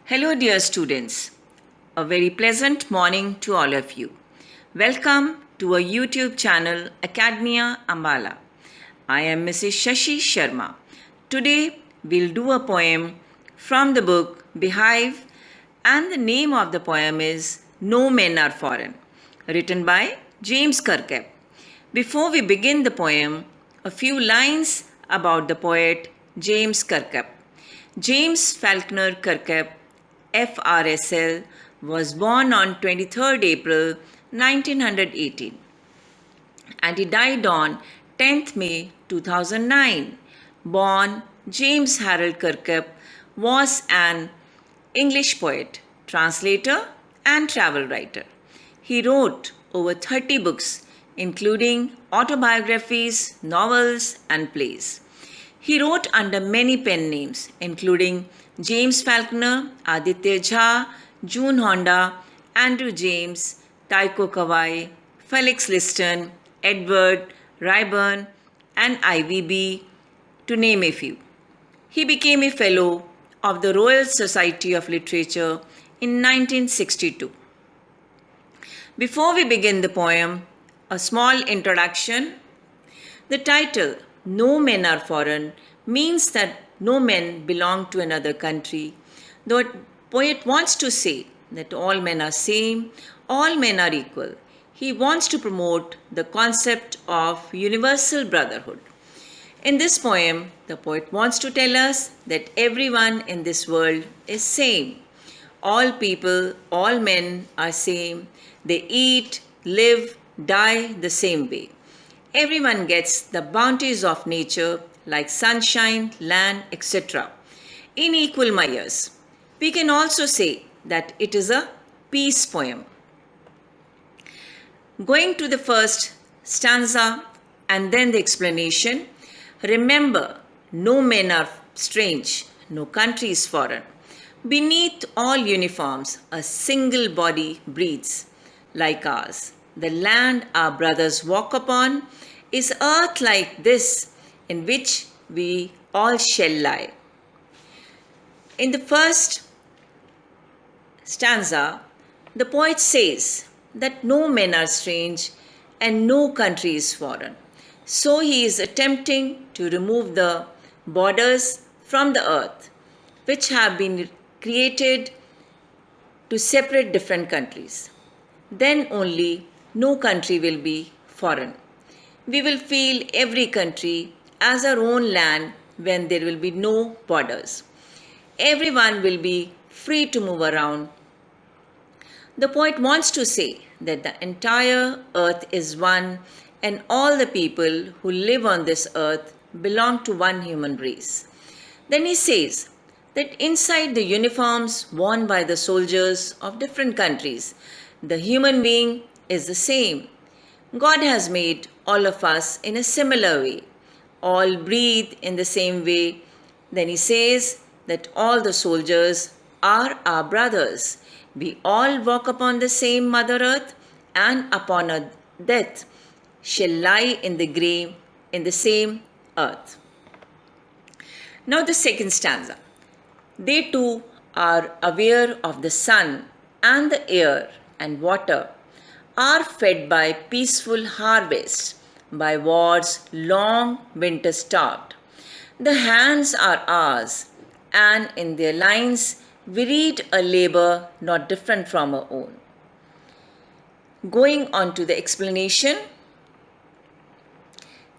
Hello, dear students. A very pleasant morning to all of you. Welcome to our YouTube channel, Academia Ambala. I am Mrs. Shashi Sharma. Today, we'll do a poem from the book Beehive, and the name of the poem is No Men Are Foreign, written by James Kirkup. Before we begin the poem, a few lines about the poet James Kirkup. James Falkner Kirkup, FRSL, was born on 23rd April 1918 and he died on 10th May 2009. Born James Harold Kirkup was an English poet, translator, and travel writer. He wrote over 30 books, including autobiographies, novels, and plays. He wrote under many pen names, including James Falkner, Aditya Jha, June Honda, Andrew James, Tycho Kawai, Felix Liston, Edward Ryburn, and IVB, to name a few. He became a Fellow of the Royal Society of Literature in 1962. Before we begin the poem, a small introduction. The title, No Men Are Foreign, means that no men belong to another country. The poet wants to say that all men are same, all men are equal. He wants to promote the concept of universal brotherhood. In this poem, the poet wants to tell us that everyone in this world is same. All people, all men are same. They eat, live, die the same way. Everyone gets the bounties of nature like sunshine, land, etc. in equal measures. We can also say that it is a peace poem. Going to the first stanza and then the explanation. Remember, no men are strange, no country is foreign. Beneath all uniforms, a single body breathes like ours. The land our brothers walk upon is earth like this, in which we all shall lie. In the first stanza, the poet says that no men are strange and no country is foreign. So he is attempting to remove the borders from the earth, which have been created to separate different countries. Then only no country will be foreign. We will feel every country as our own land when there will be no borders. Everyone will be free to move around. The poet wants to say that the entire earth is one and all the people who live on this earth belong to one human race. Then he says that inside the uniforms worn by the soldiers of different countries, the human being is the same. God has made all of us in a similar way. All breathe in the same way. Then he says that all the soldiers are our brothers. We all walk upon the same Mother Earth, and upon our death shall lie in the grave in the same earth. Now the second stanza. They too are aware of the sun and the air and water, are fed by peaceful harvests, by wars long winter stopped. The hands are ours, and in their lines we read a labor not different from our own. Going on to the explanation,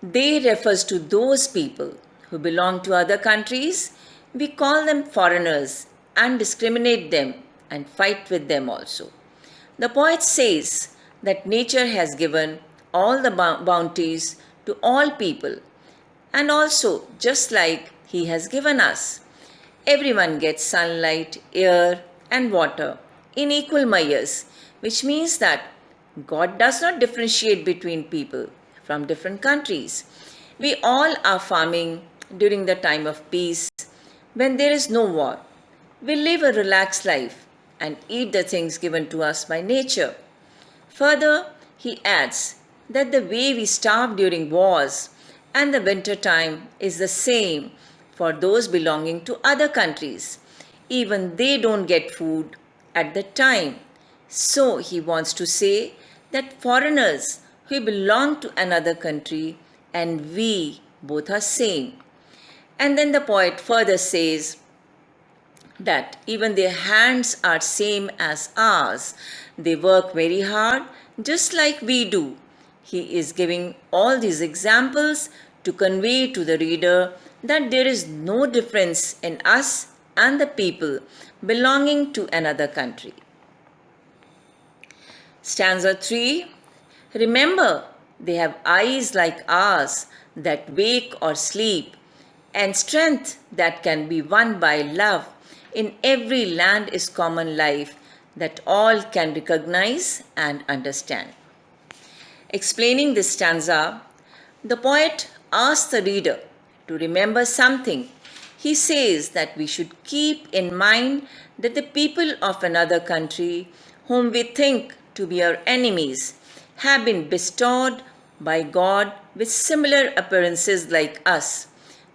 they refers to those people who belong to other countries. We call them foreigners and discriminate them and fight with them also. The poet says that nature has given all the bounties to all people, and also just like he has given us. Everyone gets sunlight, air, and water in equal measures, which means that God does not differentiate between people from different countries. We all are farming during the time of peace when there is no war. We live a relaxed life and eat the things given to us by nature. Further, he adds that the way we starve during wars and the winter time is the same for those belonging to other countries. even they don't get food at the time. So he wants to say that foreigners who belong to another country and we both are same. And then the poet further says that even their hands are same as ours. They work very hard just like we do. He is giving all these examples to convey to the reader that there is no difference in us and the people belonging to another country. Stanza 3. Remember, they have eyes like ours that wake or sleep, and strength that can be won by love. In every land is common life that all can recognize and understand. Explaining this stanza, the poet asks the reader to remember something. He says that we should keep in mind that the people of another country, whom we think to be our enemies, have been bestowed by God with similar appearances like us.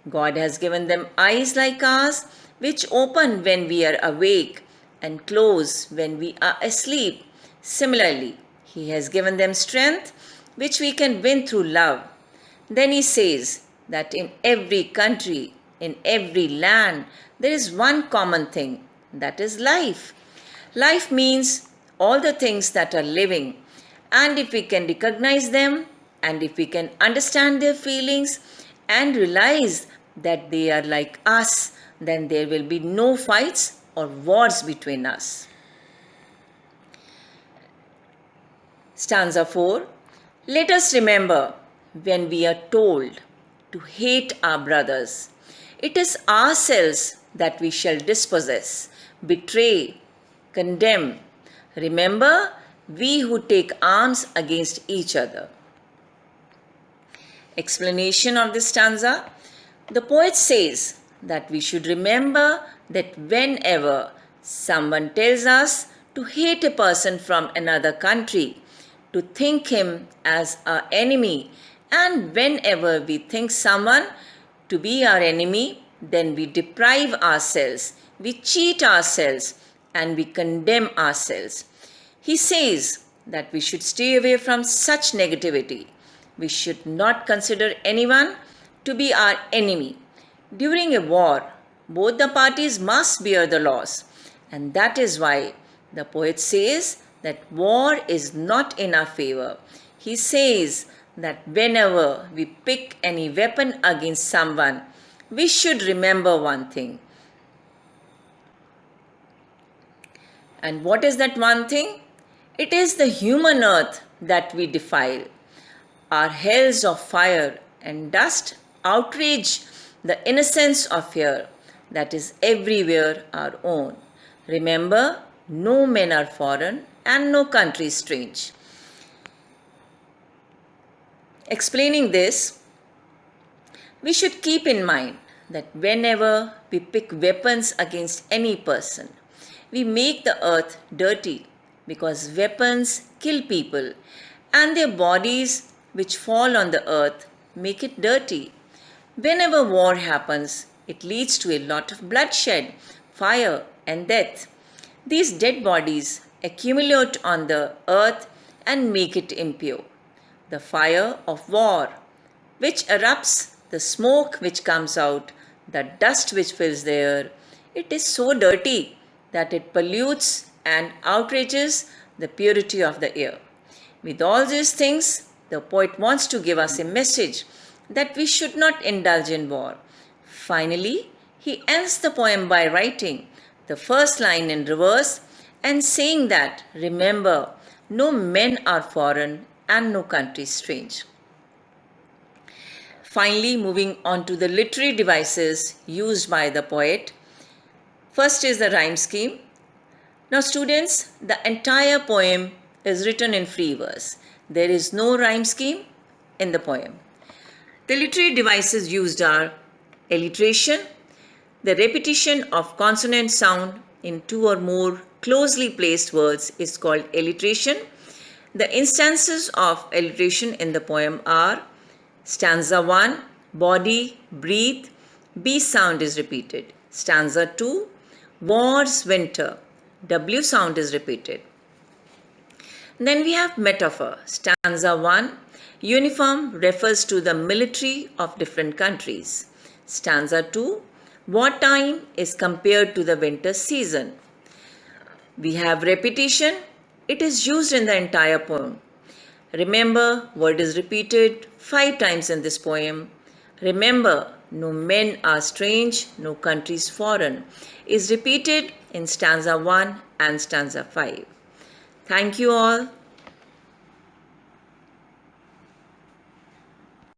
God has given them eyes like ours, which open when we are awake and close when we are asleep. Similarly, He has given them strength, which we can win through love. Then he says that in every country, in every land, there is one common thing, that is life. Life means all the things that are living, and if we can recognize them, and if we can understand their feelings and realize that they are like us, then there will be no fights or wars between us. Stanza 4. Let us remember when we are told to hate our brothers, it is ourselves that we shall dispossess, betray, condemn. Remember, we who take arms against each other. Explanation of this stanza. The poet says that we should remember that whenever someone tells us to hate a person from another country, to think him as our enemy, and whenever we think someone to be our enemy, then we deprive ourselves, we cheat ourselves, and we condemn ourselves. He says that we should stay away from such negativity. We should not consider anyone to be our enemy. During a war, both the parties must bear the loss, and that is why the poet says that war is not in our favor. He says that whenever we pick any weapon against someone, we should remember one thing. And what is that one thing? It is the human earth that we defile. Our hells of fire and dust outrage the innocence of fear that is everywhere our own. Remember, no men are foreign and no country strange. Explaining this, we should keep in mind that whenever we pick weapons against any person, we make the earth dirty because weapons kill people and their bodies which fall on the earth make it dirty. Whenever war happens, it leads to a lot of bloodshed, fire and death. These dead bodies accumulate on the earth and make it impure. The fire of war, which erupts, the smoke which comes out, the dust which fills the air, it is so dirty that it pollutes and outrages the purity of the air. With all these things, the poet wants to give us a message that we should not indulge in war. Finally, he ends the poem by writing the first line in reverse and saying that, remember, no men are foreign and no country strange. Finally, moving on to the literary devices used by the poet. First is the rhyme scheme. Now students, the entire poem is written in free verse. There is no rhyme scheme in the poem. The literary devices used are alliteration, the repetition of consonant sound in two or more closely placed words is called alliteration. The instances of alliteration in the poem are stanza 1, body, breathe, B sound is repeated. Stanza 2, War's winter. W sound is repeated. Then we have metaphor. Stanza 1. Uniform refers to the military of different countries. Stanza 2. Wartime is compared to the winter season. We have repetition. It is used in the entire poem. Remember, word is repeated 5 times in this poem. Remember, no men are strange, no countries foreign is repeated in stanza 1 and stanza 5. Thank you all.